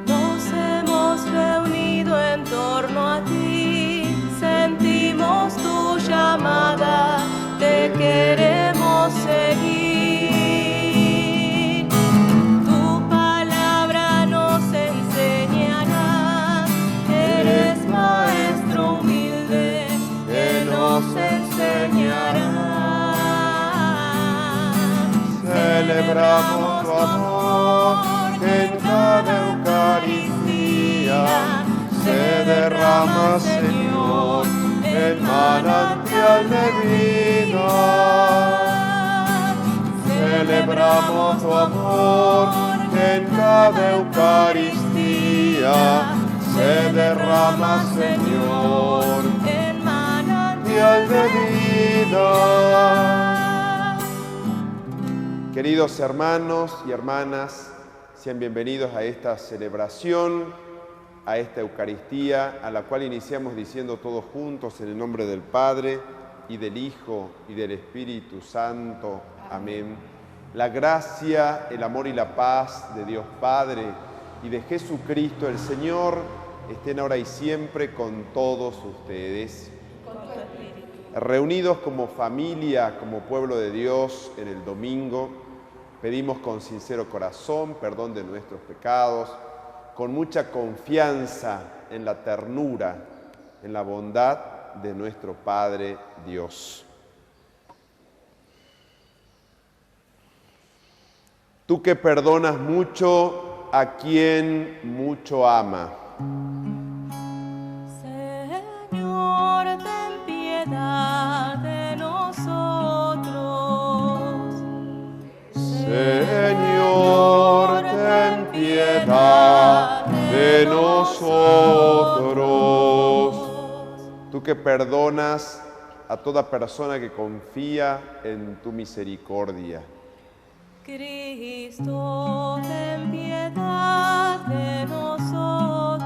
Nos hemos reunido en torno a ti, sentimos tu llamada, te queremos seguir. Tu palabra nos enseñará, eres maestro humilde que nos enseñará. Celebramos tu amor, en cada Eucaristía se derrama, Señor, el manantial de vida. Celebramos tu amor, en cada Eucaristía se derrama, Señor, el manantial de vida. Queridos hermanos y hermanas, sean bienvenidos a esta celebración, a esta Eucaristía, a la cual iniciamos diciendo todos juntos en el nombre del Padre, y del Hijo, y del Espíritu Santo. Amén. La gracia, el amor y la paz de Dios Padre y de Jesucristo el Señor estén ahora y siempre con todos ustedes. Reunidos como familia, como pueblo de Dios en el domingo, pedimos con sincero corazón perdón de nuestros pecados, con mucha confianza en la ternura, en la bondad de nuestro Padre Dios. Tú que perdonas mucho a quien mucho ama. Señor, ten piedad de nosotros. Señor, ten piedad de nosotros. Tú que perdonas a toda persona que confía en tu misericordia. Cristo, ten piedad de nosotros.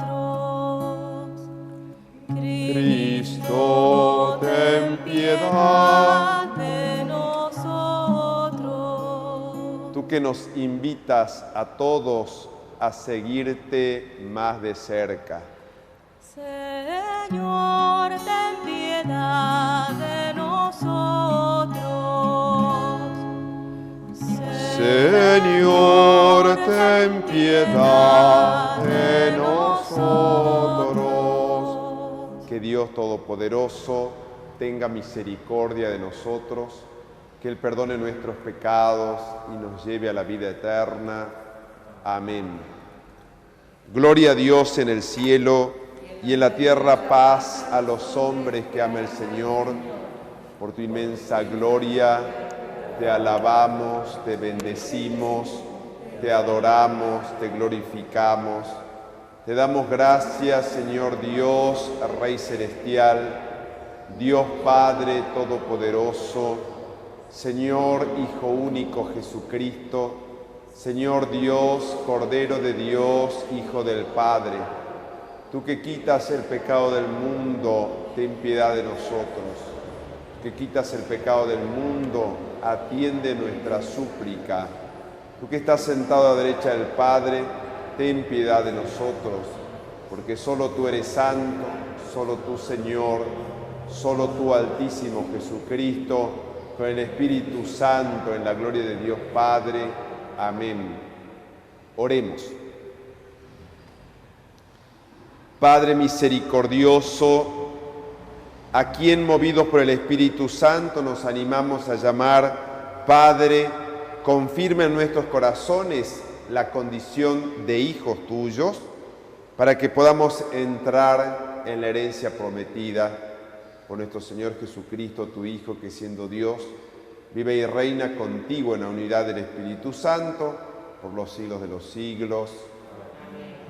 Cristo, ten piedad de nosotros. Tú que nos invitas a todos a seguirte más de cerca. Señor, ten piedad de nosotros. Señor, ten piedad de nosotros. Que Dios Todopoderoso tenga misericordia de nosotros, que Él perdone nuestros pecados y nos lleve a la vida eterna. Amén. Gloria a Dios en el cielo y en la tierra paz a los hombres que ama el Señor. Por tu inmensa gloria te alabamos, te bendecimos, te adoramos, te glorificamos. Te damos gracias, Señor Dios, Rey Celestial, Dios Padre Todopoderoso, Señor Hijo único Jesucristo, Señor Dios, Cordero de Dios, Hijo del Padre. Tú que quitas el pecado del mundo, ten piedad de nosotros. Que quitas el pecado del mundo, atiende nuestra súplica. Tú que estás sentado a la derecha del Padre, ten piedad de nosotros, porque solo tú eres santo, solo tú, Señor, solo tú, Altísimo Jesucristo, con el Espíritu Santo, en la gloria de Dios Padre. Amén. Oremos. Padre misericordioso, a quien movidos por el Espíritu Santo nos animamos a llamar Padre, confirma en nuestros corazones la condición de hijos tuyos, para que podamos entrar en la herencia prometida por nuestro Señor Jesucristo, tu Hijo, que siendo Dios, vive y reina contigo en la unidad del Espíritu Santo, por los siglos de los siglos.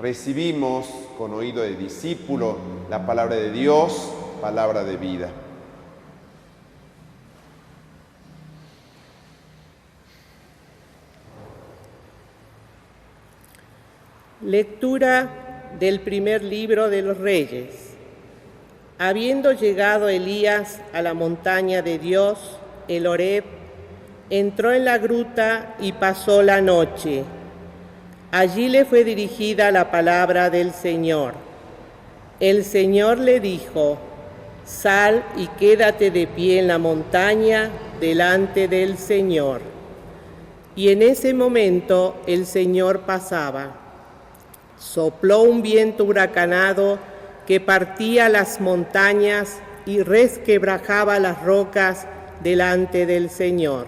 Recibimos con oído de discípulo la palabra de Dios, palabra de vida. Lectura del primer libro de los Reyes. Habiendo llegado Elías a la montaña de Dios, el Horeb, entró en la gruta y pasó la noche. Allí le fue dirigida la palabra del Señor. El Señor le dijo: sal y quédate de pie en la montaña delante del Señor. Y en ese momento el Señor pasaba. Sopló un viento huracanado que partía las montañas y resquebrajaba las rocas delante del Señor.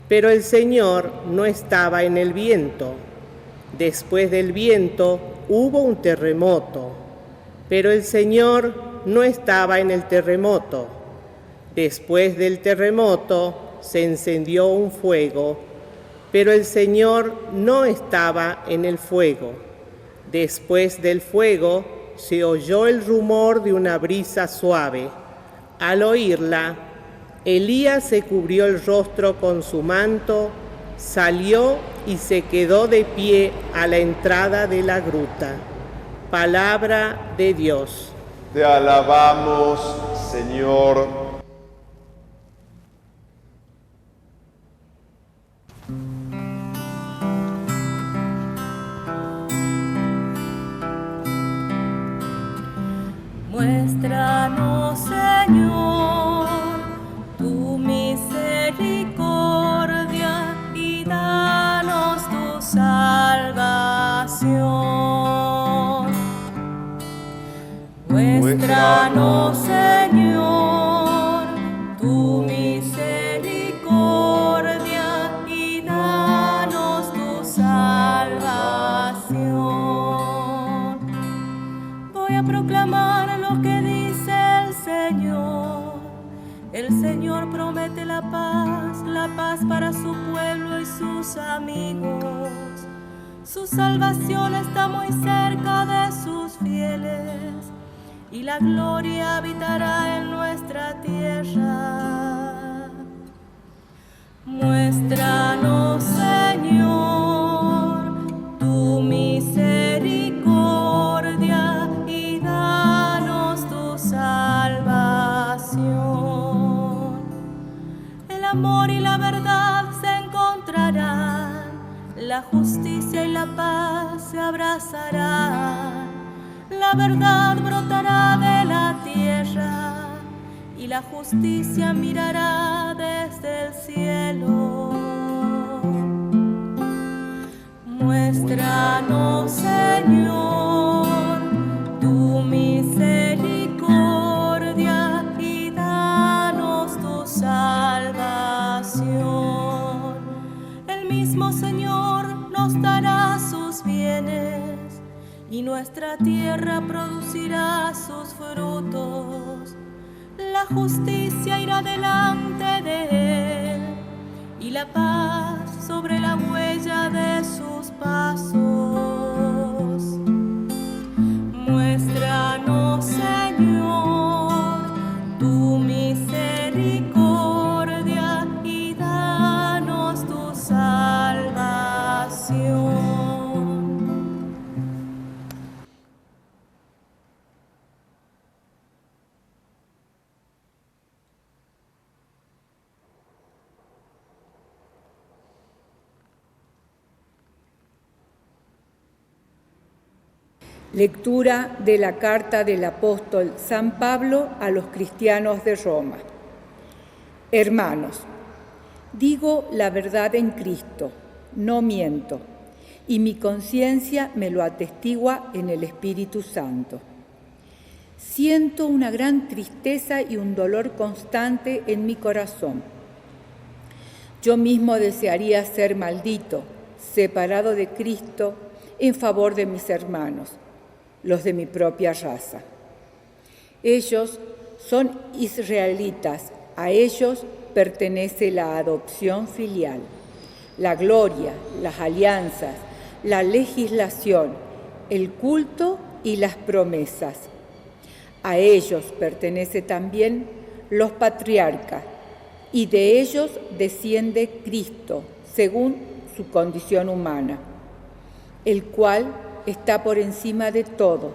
Pero el Señor no estaba en el viento. Después del viento hubo un terremoto, pero el Señor no estaba en el terremoto. Después del terremoto se encendió un fuego, pero el Señor no estaba en el fuego. Después del fuego se oyó el rumor de una brisa suave. Al oírla, Elías se cubrió el rostro con su manto, salió y se quedó de pie a la entrada de la gruta. Palabra de Dios. Te alabamos, Señor. Muéstranos, Señor, tu misericordia y danos tu salvación. Muéstranos, Señor, tu misericordia y danos tu salvación. Voy a proclamar lo que dice el Señor. El Señor promete la paz para su pueblo y sus amigos. Su salvación está muy cerca de sus fieles y la gloria habitará en nuestra tierra. Muéstranos, Señor, tu misericordia y danos tu salvación. El amor y la verdad se encontrarán, la justicia y la paz se abrazarán. La verdad brotará de la tierra y la justicia mirará desde el cielo. Muéstranos, Señor, tu misericordia y danos tu salvación. El mismo Señor nos dará sus bienes y nuestra tierra producirá sus frutos. La justicia irá delante de él y la paz sobre la huella de sus pasos. Muéstranos, Señor, tu misericordia y danos tu salvación. Lectura de la carta del apóstol San Pablo a los cristianos de Roma. Hermanos, digo la verdad en Cristo, no miento, y mi conciencia me lo atestigua en el Espíritu Santo. Siento una gran tristeza y un dolor constante en mi corazón. Yo mismo desearía ser maldito, separado de Cristo en favor de mis hermanos, los de mi propia raza. Ellos son israelitas, a ellos pertenece la adopción filial, la gloria, las alianzas, la legislación, el culto y las promesas. A ellos pertenece también los patriarcas, y de ellos desciende Cristo, según su condición humana, el cual está por encima de todo,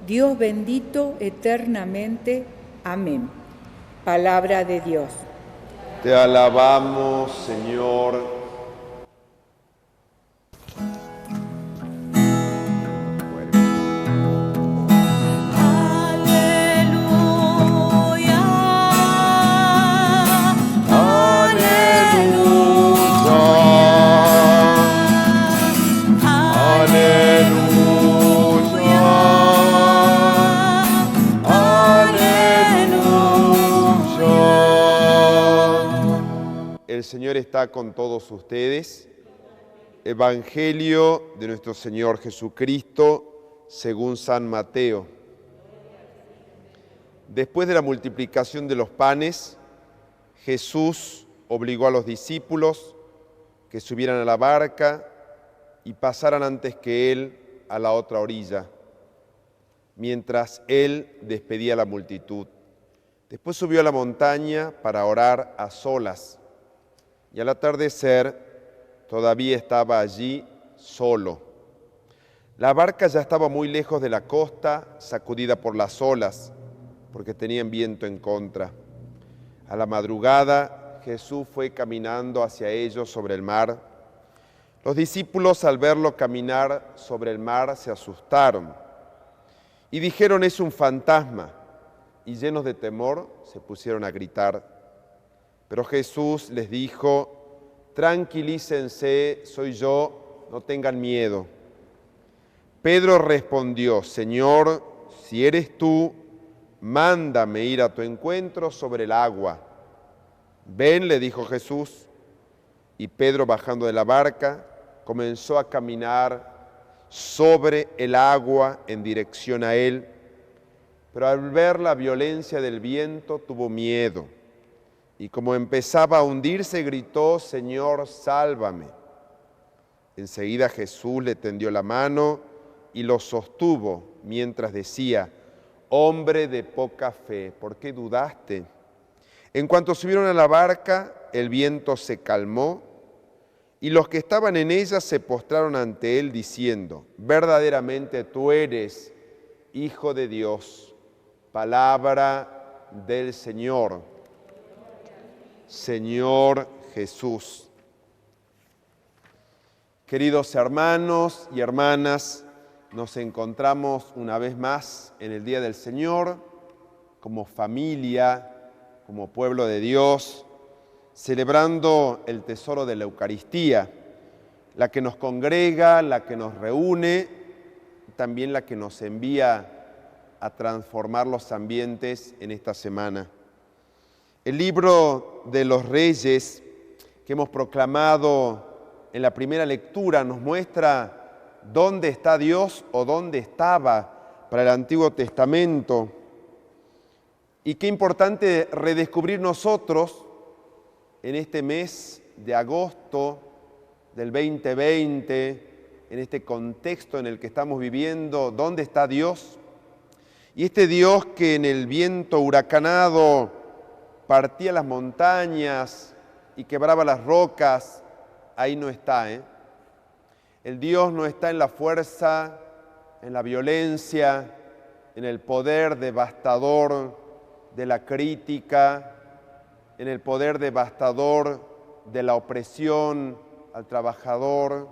Dios bendito eternamente. Amén. Palabra de Dios. Te alabamos, Señor. El Señor está con todos ustedes. Evangelio de nuestro Señor Jesucristo según San Mateo. Después de la multiplicación de los panes, Jesús obligó a los discípulos que subieran a la barca y pasaran antes que Él a la otra orilla, mientras Él despedía a la multitud. Después subió a la montaña para orar a solas. Y al atardecer todavía estaba allí solo. La barca ya estaba muy lejos de la costa, sacudida por las olas, porque tenían viento en contra. A la madrugada Jesús fue caminando hacia ellos sobre el mar. Los discípulos, al verlo caminar sobre el mar, se asustaron y dijeron: «Es un fantasma», y llenos de temor se pusieron a gritar. Pero Jesús les dijo: «Tranquilícense, soy yo, no tengan miedo». Pedro respondió: «Señor, si eres tú, mándame ir a tu encuentro sobre el agua». «Ven», le dijo Jesús. Y Pedro, bajando de la barca, comenzó a caminar sobre el agua en dirección a él. Pero al ver la violencia del viento tuvo miedo. Y como empezaba a hundirse, gritó: «Señor, sálvame». Enseguida Jesús le tendió la mano y lo sostuvo mientras decía: «Hombre de poca fe, ¿por qué dudaste?». En cuanto subieron a la barca, el viento se calmó y los que estaban en ella se postraron ante él diciendo: «Verdaderamente tú eres Hijo de Dios». Palabra del Señor. Señor Jesús. Queridos hermanos y hermanas, nos encontramos una vez más en el Día del Señor, como familia, como pueblo de Dios, celebrando el tesoro de la Eucaristía, la que nos congrega, la que nos reúne, también la que nos envía a transformar los ambientes en esta semana. El libro de los Reyes que hemos proclamado en la primera lectura nos muestra dónde está Dios o dónde estaba para el Antiguo Testamento. Y qué importante redescubrir nosotros en este mes de agosto del 2020, en este contexto en el que estamos viviendo, dónde está Dios. Y este Dios que en el viento huracanado partía las montañas y quebraba las rocas, ahí no está, El Dios no está en la fuerza, en la violencia, en el poder devastador de la crítica, en el poder devastador de la opresión al trabajador,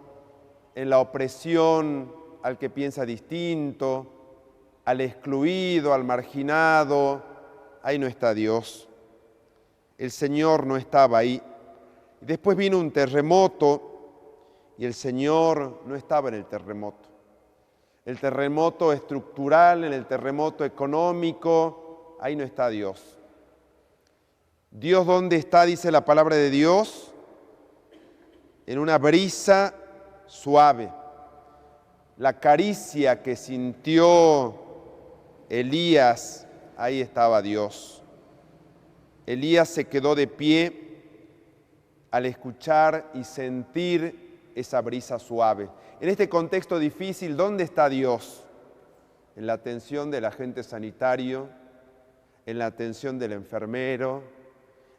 en la opresión al que piensa distinto, al excluido, al marginado. Ahí no está Dios. El Señor no estaba ahí. Después vino un terremoto y el Señor no estaba en el terremoto. El terremoto estructural, en el terremoto económico, ahí no está Dios. ¿Dios dónde está? Dice la palabra de Dios, en una brisa suave. La caricia que sintió Elías, ahí estaba Dios. Elías se quedó de pie al escuchar y sentir esa brisa suave. En este contexto difícil, ¿dónde está Dios? En la atención del agente sanitario, en la atención del enfermero,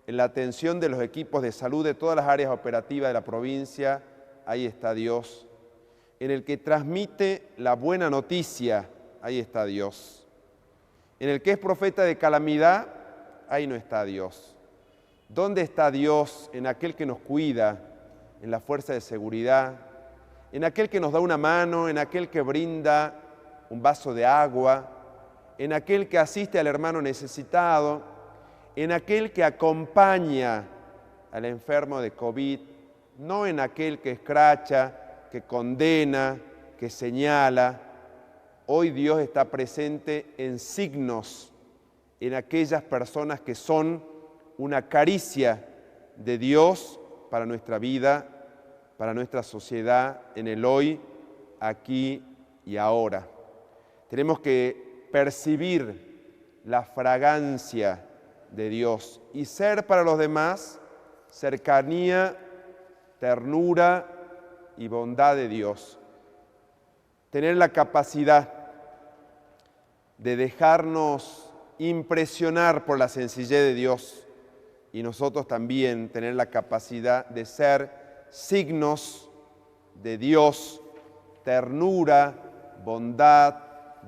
en la atención de los equipos de salud de todas las áreas operativas de la provincia. Ahí está Dios. En el que transmite la buena noticia, ahí está Dios. En el que es profeta de calamidad, ahí no está Dios. ¿Dónde está Dios en aquel que nos cuida, en la fuerza de seguridad, en aquel que nos da una mano, en aquel que brinda un vaso de agua, en aquel que asiste al hermano necesitado, en aquel que acompaña al enfermo de COVID, no en aquel que escracha, que condena, que señala? Hoy Dios está presente en signos, en aquellas personas que son una caricia de Dios para nuestra vida, para nuestra sociedad, en el hoy, aquí y ahora. Tenemos que percibir la fragancia de Dios y ser para los demás cercanía, ternura y bondad de Dios. Tener la capacidad de dejarnos impresionar por la sencillez de Dios y nosotros también tener la capacidad de ser signos de Dios, ternura, bondad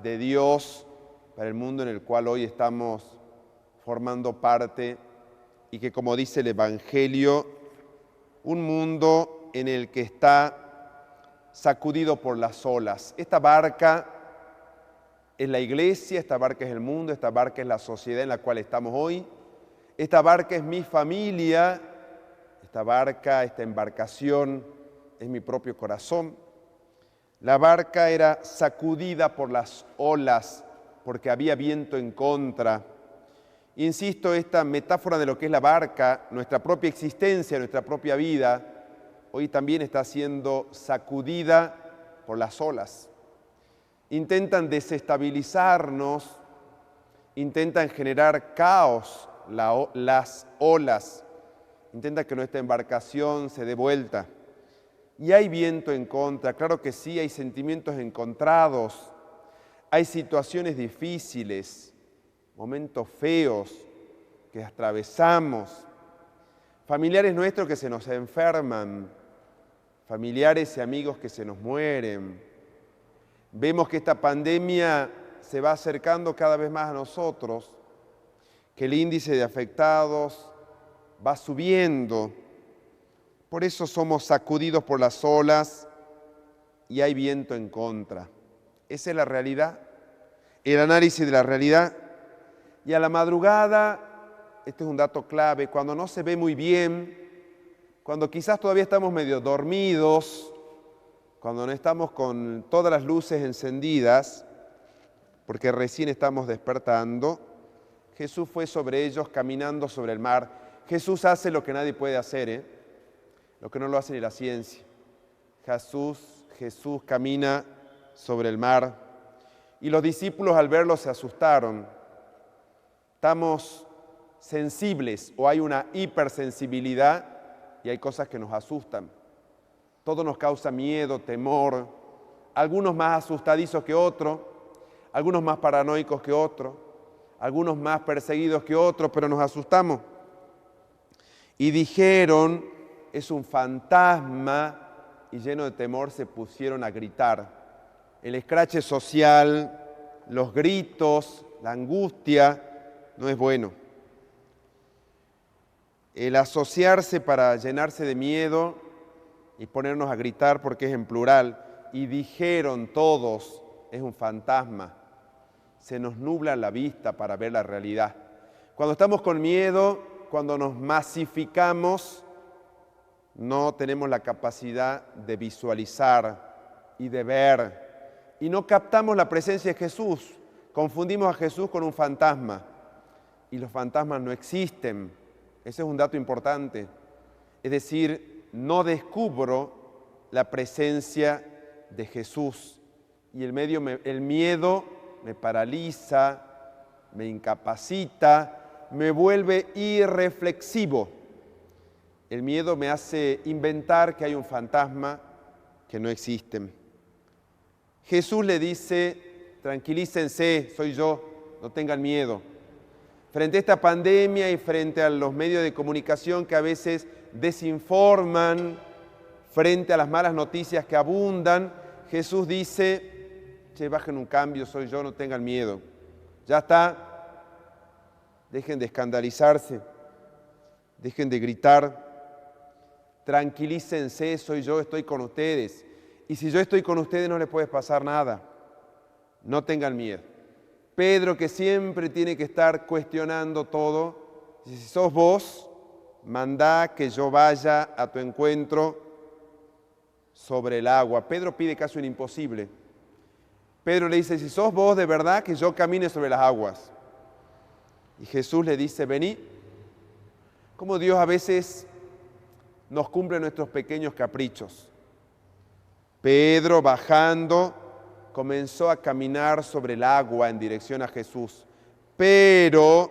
de Dios para el mundo en el cual hoy estamos formando parte y que, como dice el Evangelio, un mundo en el que está sacudido por las olas. Esta barca es la iglesia, esta barca es el mundo, esta barca es la sociedad en la cual estamos hoy, esta barca es mi familia, esta barca, esta embarcación es mi propio corazón. La barca era sacudida por las olas porque había viento en contra. Insisto, esta metáfora de lo que es la barca, nuestra propia existencia, nuestra propia vida, hoy también está siendo sacudida por las olas. Intentan desestabilizarnos, intentan generar caos las olas, intentan que nuestra embarcación se dé vuelta. Y hay viento en contra, claro que sí, hay sentimientos encontrados, hay situaciones difíciles, momentos feos que atravesamos, familiares nuestros que se nos enferman, familiares y amigos que se nos mueren. Vemos que esta pandemia se va acercando cada vez más a nosotros, que el índice de afectados va subiendo. Por eso somos sacudidos por las olas y hay viento en contra. Esa es la realidad, el análisis de la realidad. Y a la madrugada, este es un dato clave, cuando no se ve muy bien, cuando quizás todavía estamos medio dormidos, cuando no estamos con todas las luces encendidas, porque recién estamos despertando, Jesús fue sobre ellos caminando sobre el mar. Jesús hace lo que nadie puede hacer, lo que no lo hace ni la ciencia. Jesús camina sobre el mar y los discípulos al verlo se asustaron. Estamos sensibles o hay una hipersensibilidad y hay cosas que nos asustan. Todo nos causa miedo, temor, algunos más asustadizos que otros, algunos más paranoicos que otros, algunos más perseguidos que otros, pero nos asustamos. Y dijeron, es un fantasma, y lleno de temor se pusieron a gritar. El escrache social, los gritos, la angustia, no es bueno. El asociarse para llenarse de miedo y ponernos a gritar porque es en plural, y dijeron todos, es un fantasma. Se nos nubla la vista para ver la realidad. Cuando estamos con miedo, cuando nos masificamos, no tenemos la capacidad de visualizar y de ver. Y no captamos la presencia de Jesús. Confundimos a Jesús con un fantasma. Y los fantasmas no existen. Ese es un dato importante. Es decir, no descubro la presencia de Jesús. Y el miedo me paraliza, me incapacita, me vuelve irreflexivo. El miedo me hace inventar que hay un fantasma que no existe. Jesús le dice, tranquilícense, soy yo, no tengan miedo. Frente a esta pandemia y frente a los medios de comunicación que a veces desinforman, frente a las malas noticias que abundan, Jesús dice, bajen un cambio, soy yo, no tengan miedo. Ya está, dejen de escandalizarse, dejen de gritar, tranquilícense, soy yo, estoy con ustedes. Y si yo estoy con ustedes no les puede pasar nada. No tengan miedo. Pedro, que siempre tiene que estar cuestionando todo, dice, si sos vos, mandá que yo vaya a tu encuentro sobre el agua. Pedro pide casi un imposible. Pedro le dice, si sos vos de verdad, que yo camine sobre las aguas. Y Jesús le dice, vení. Como Dios a veces nos cumple nuestros pequeños caprichos. Pedro, bajando, comenzó a caminar sobre el agua en dirección a Jesús. Pero,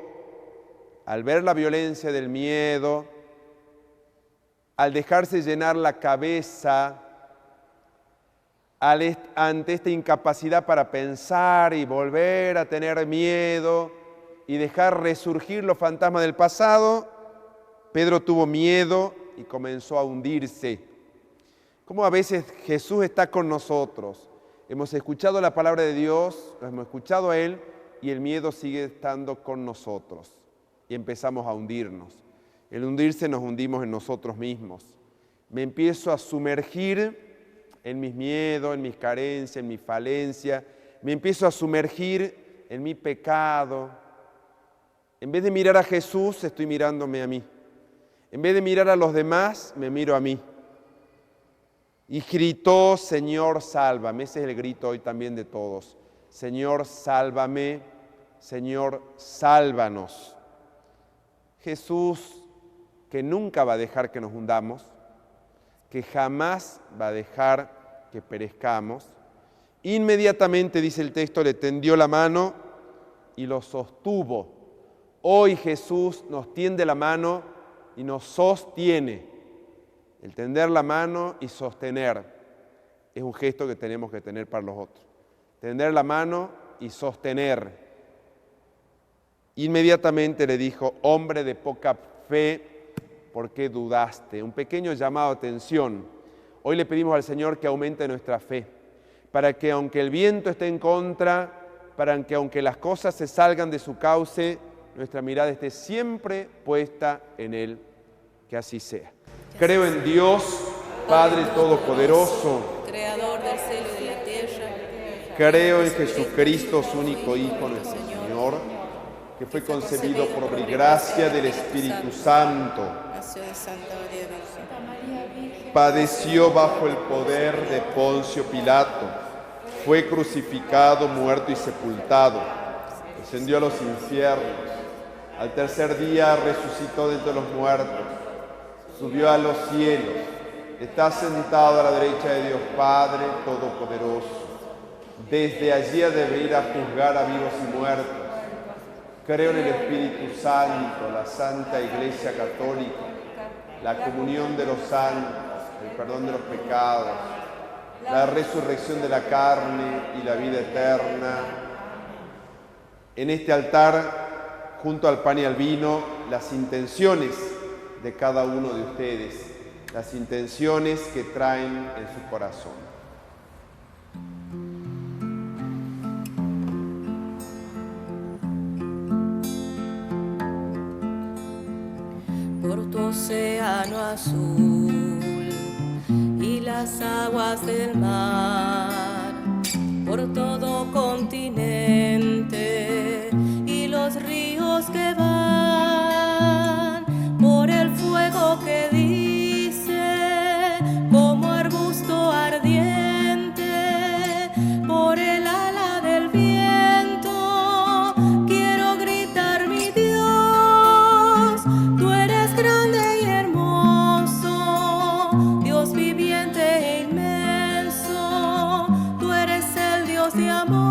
al ver la violencia del miedo, al dejarse llenar la cabeza, ante esta incapacidad para pensar y volver a tener miedo y dejar resurgir los fantasmas del pasado, Pedro tuvo miedo y comenzó a hundirse. Como a veces Jesús está con nosotros. Hemos escuchado la palabra de Dios, lo hemos escuchado a Él y el miedo sigue estando con nosotros. Y empezamos a hundirnos. El hundirse nos hundimos en nosotros mismos. Me empiezo a sumergir en mis miedos, en mis carencias, en mi falencia. Me empiezo a sumergir en mi pecado. En vez de mirar a Jesús, estoy mirándome a mí. En vez de mirar a los demás, me miro a mí. Y gritó, Señor, sálvame. Ese es el grito hoy también de todos. Señor, sálvame. Señor, sálvanos. Jesús, que nunca va a dejar que nos hundamos, que jamás va a dejar que perezcamos, inmediatamente, dice el texto, le tendió la mano y lo sostuvo. Hoy Jesús nos tiende la mano y nos sostiene. El tender la mano y sostener es un gesto que tenemos que tener para los otros. Tender la mano y sostener. Inmediatamente le dijo, hombre de poca fe, ¿por qué dudaste? Un pequeño llamado a atención. Hoy le pedimos al Señor que aumente nuestra fe, para que aunque el viento esté en contra, para que aunque las cosas se salgan de su cauce, nuestra mirada esté siempre puesta en Él. Que así sea. Creo en Dios, Padre Todopoderoso, Creador del cielo y de la tierra. creo en Jesucristo, su único Hijo, nuestro Señor, que fue concebido por obra y gracia del Espíritu Santo, Nació de Santa María Virgen. padeció bajo el poder de Poncio Pilato, fue crucificado, muerto y sepultado, descendió a los infiernos, al tercer día resucitó de entre los muertos, subió a los cielos, está sentado a la derecha de Dios Padre Todopoderoso. Desde allí ha de venir a juzgar a vivos y muertos. Creo en el Espíritu Santo, la Santa Iglesia Católica, la comunión de los santos, el perdón de los pecados, la resurrección de la carne y la vida eterna. En este altar, junto al pan y al vino, las intenciones de cada uno de ustedes, las intenciones que traen en su corazón. Por tu océano azul y las aguas del mar, por todo continente y los ríos que van, por el fuego que dice como arbusto ardiente, por el ala del viento, quiero gritar mi Dios, tú eres grande y hermoso, Dios viviente e inmenso, tú eres el Dios de amor,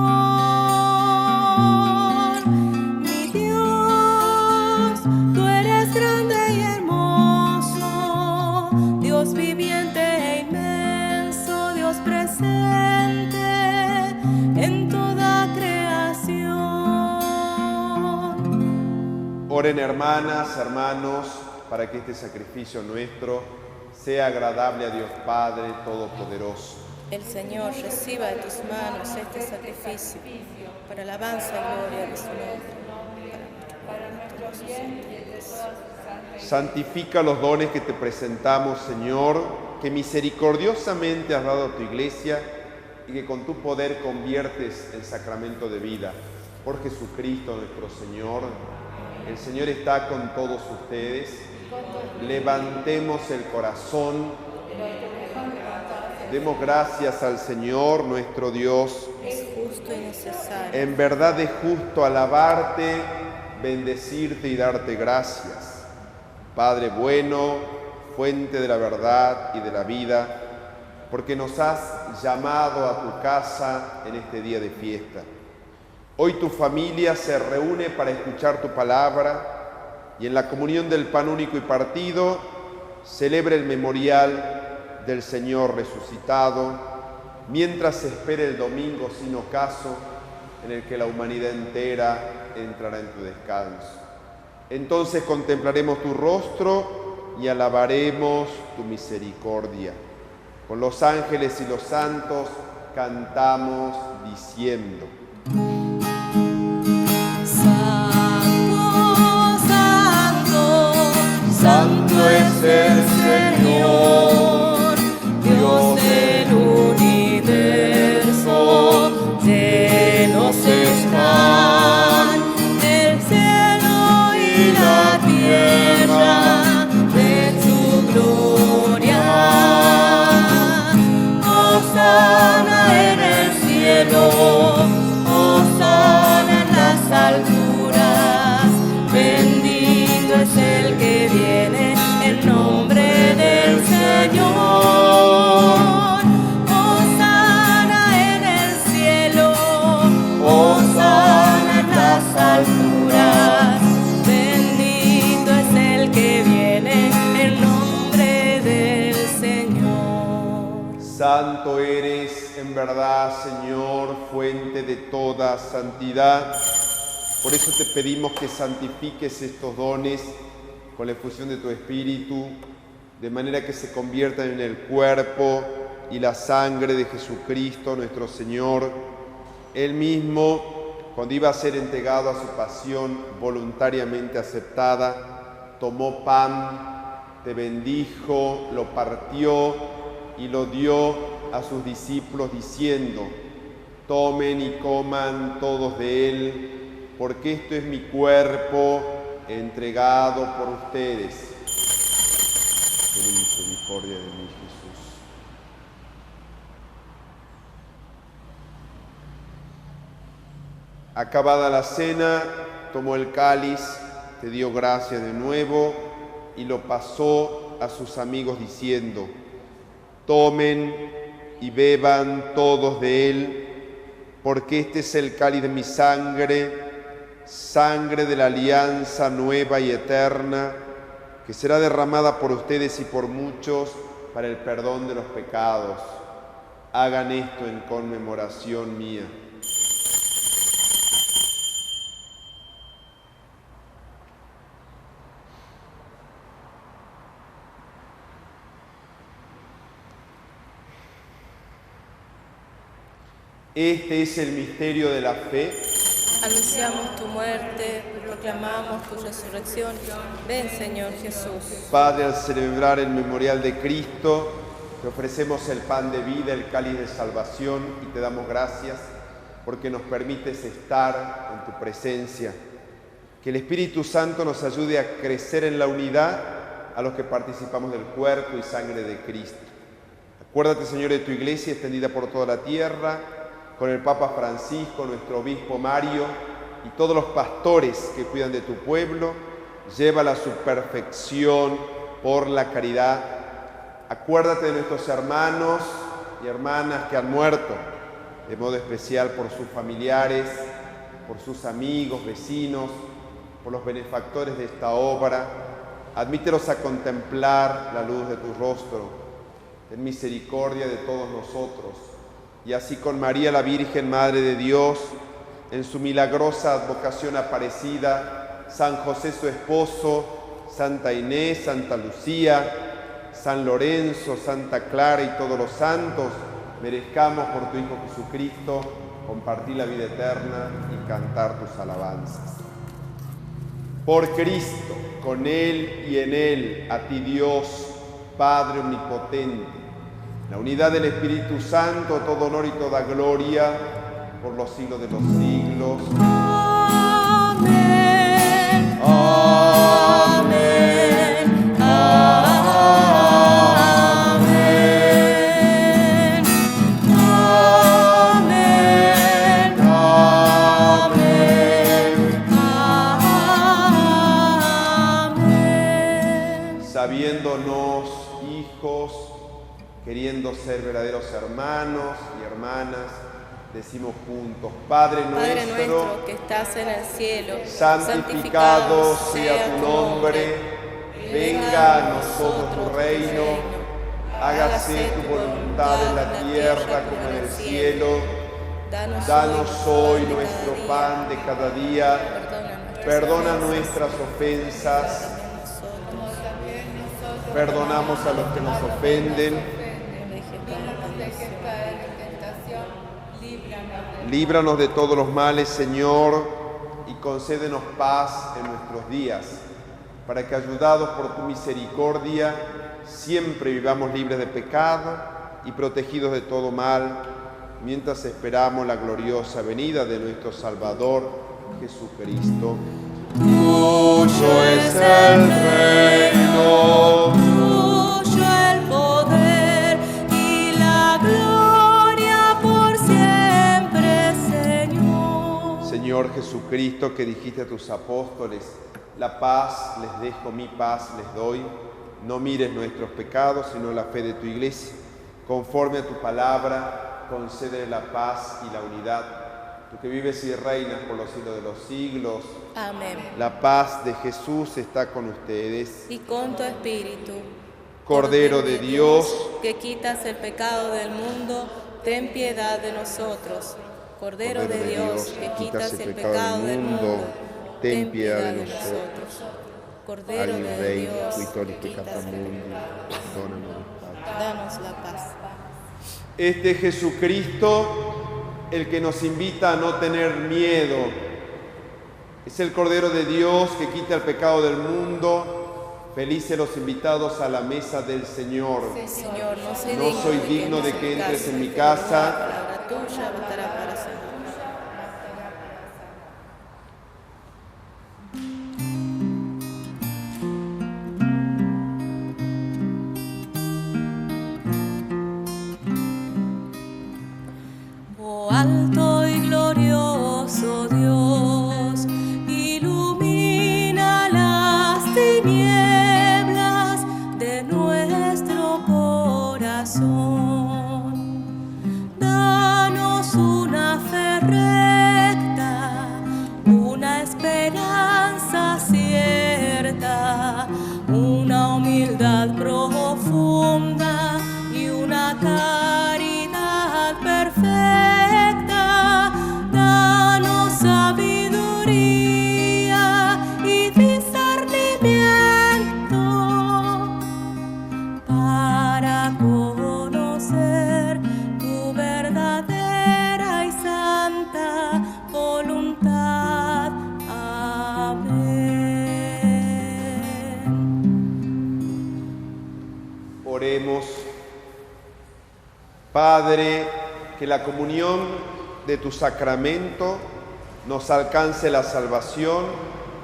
mi Dios, tú eres grande y hermoso, Dios viviente e inmenso, Dios presente en toda creación. Oren, hermanas, hermanos, para que este sacrificio nuestro sea agradable a Dios Padre Todopoderoso. El Señor reciba de tus manos este sacrificio para alabanza y gloria de su nombre, para nuestro bien y de todos sus santos. Santifica los dones que te presentamos, Señor, que misericordiosamente has dado a tu Iglesia y que con tu poder conviertes en sacramento de vida. Por Jesucristo nuestro Señor. El Señor está con todos ustedes. Levantemos el corazón. Demos gracias al Señor nuestro Dios. Es justo y necesario. En verdad es justo alabarte, bendecirte y darte gracias. Padre bueno, fuente de la verdad y de la vida, porque nos has llamado a tu casa en este día de fiesta. Hoy tu familia se reúne para escuchar tu palabra y en la comunión del pan único y partido celebra el memorial del Señor resucitado, mientras se espera el domingo sin ocaso en el que la humanidad entera entrará en tu descanso. Entonces contemplaremos tu rostro y alabaremos tu misericordia. Con los ángeles y los santos cantamos diciendo: Santo, santo, Santo es el Señor, Dios del universo, llenos están el cielo y la tierra de su gloria. Hosana en el cielo, hosana en las alturas, bendito es el que viene en nombre del Señor. Hosana en el cielo, hosana en las alturas, bendito es el que viene en nombre del Señor. Santo eres en verdad, Señor, fuente de toda santidad. Por eso te pedimos que santifiques estos dones con la efusión de tu Espíritu, de manera que se conviertan en el cuerpo y la sangre de Jesucristo nuestro Señor. Él mismo, cuando iba a ser entregado a su pasión voluntariamente aceptada, tomó pan, te bendijo, lo partió y lo dio a sus discípulos diciendo: tomen y coman todos de él, porque esto es mi cuerpo entregado por ustedes. Ten misericordia de mí, Jesús. Acabada la cena, tomó el cáliz, te dio gracias de nuevo y lo pasó a sus amigos diciendo: tomen y beban todos de él, porque este es el cáliz de mi sangre, sangre de la alianza nueva y eterna, que será derramada por ustedes y por muchos para el perdón de los pecados. Hagan esto en conmemoración mía. Este es el misterio de la fe. Anunciamos tu muerte, proclamamos tu resurrección. Ven, Señor Jesús. Padre, al celebrar el memorial de Cristo, te ofrecemos el pan de vida, el cáliz de salvación, y te damos gracias porque nos permites estar en tu presencia. Que el Espíritu Santo nos ayude a crecer en la unidad a los que participamos del cuerpo y sangre de Cristo. Acuérdate, Señor, de tu Iglesia extendida por toda la tierra, con el Papa Francisco, nuestro obispo Mario y todos los pastores que cuidan de tu pueblo. Llévala a su perfección por la caridad. Acuérdate de nuestros hermanos y hermanas que han muerto, de modo especial por sus familiares, por sus amigos, vecinos, por los benefactores de esta obra. Admítelos a contemplar la luz de tu rostro. Ten misericordia de todos nosotros. Y así con María la Virgen, Madre de Dios, en su milagrosa advocación aparecida, San José su esposo, Santa Inés, Santa Lucía, San Lorenzo, Santa Clara y todos los santos, merezcamos por tu Hijo Jesucristo compartir la vida eterna y cantar tus alabanzas. Por Cristo, con Él y en Él, a ti Dios, Padre omnipotente, la unidad del Espíritu Santo, todo honor y toda gloria, por los siglos de los siglos. Amén. Amén. Amén. Amén. Amén. Sabiéndonos hijos, queriendo ser verdaderos hermanos y hermanas, decimos juntos: Padre nuestro, que estás en el cielo, santificado sea tu nombre, venga a nosotros tu reino, hágase tu voluntad en la tierra como en el cielo. Danos hoy nuestro pan de cada día, perdona nuestras ofensas, perdonamos a los que nos ofenden. Líbranos de todos los males, Señor, y concédenos paz en nuestros días, para que, ayudados por tu misericordia, siempre vivamos libres de pecado y protegidos de todo mal, mientras esperamos la gloriosa venida de nuestro Salvador, Jesucristo. Tuyo es el reino, tuyo el poder y la gloria por siempre, Señor. Señor Jesucristo, que dijiste a tus apóstoles: la paz les dejo, mi paz les doy. No mires nuestros pecados, sino la fe de tu Iglesia. Conforme a tu palabra, concede la paz y la unidad. Tú que vives y reinas por los siglos de los siglos. Amén. La paz de Jesús está con ustedes. Y con tu espíritu. Cordero de Dios, que quitas el pecado del mundo, ten piedad de nosotros. Cordero de Dios, que quitas el pecado del mundo, ten piedad de nosotros. Cordero de Dios, que quitas el pecado, danos la paz. Este es Jesucristo, el que nos invita a no tener miedo. Es el Cordero de Dios que quita el pecado del mundo. Felices los invitados a la mesa del Señor. Señor, no soy digno de que entres en mi casa. La palabra tuya bastará para siempre. Oh alto y glorioso Dios, ilumina las tinieblas de nuestro corazón. Danos una fe recta, una esperanza cierta, una humildad profunda y una caridad perfecta. Danos sabiduría y discernimiento para conocer tu verdadera y santa voluntad. Amén. Oremos. Padre, que la comunión de tu sacramento nos alcance la salvación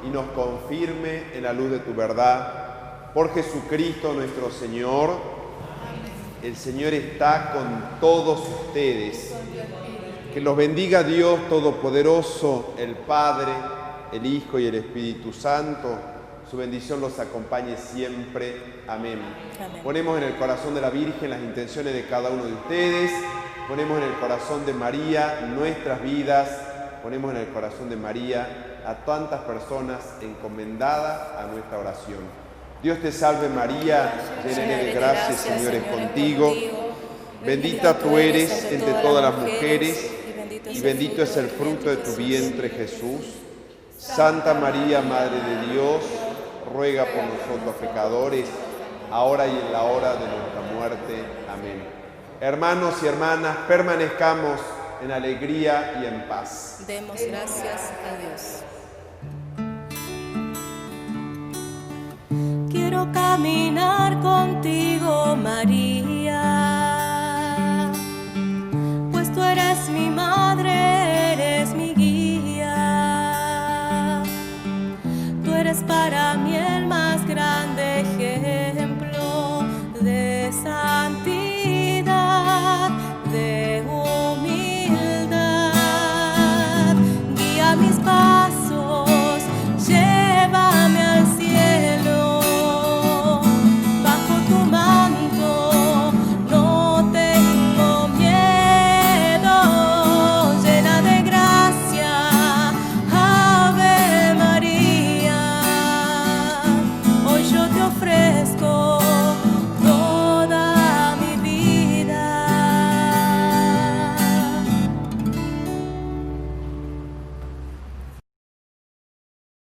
y nos confirme en la luz de tu verdad. Por Jesucristo nuestro Señor. El Señor está con todos ustedes. Que los bendiga Dios Todopoderoso, el Padre, el Hijo y el Espíritu Santo. Su bendición los acompañe siempre. Amén. Amén. Ponemos en el corazón de la Virgen las intenciones de cada uno de ustedes. Ponemos en el corazón de María nuestras vidas. Ponemos en el corazón de María a tantas personas encomendadas a nuestra oración. Dios te salve María, llena de gracia, el Señor es contigo. Bendita tú eres entre todas las mujeres y bendito es el fruto de tu vientre, Jesús. Santa María, Madre de Dios, ruega por nosotros pecadores, ahora y en la hora de nuestra muerte. Amén. Hermanos y hermanas, permanezcamos en alegría y en paz. Demos gracias a Dios. caminar contigo, María, pues tú eres mi madre, eres mi guía. Tú eres para mí el más grande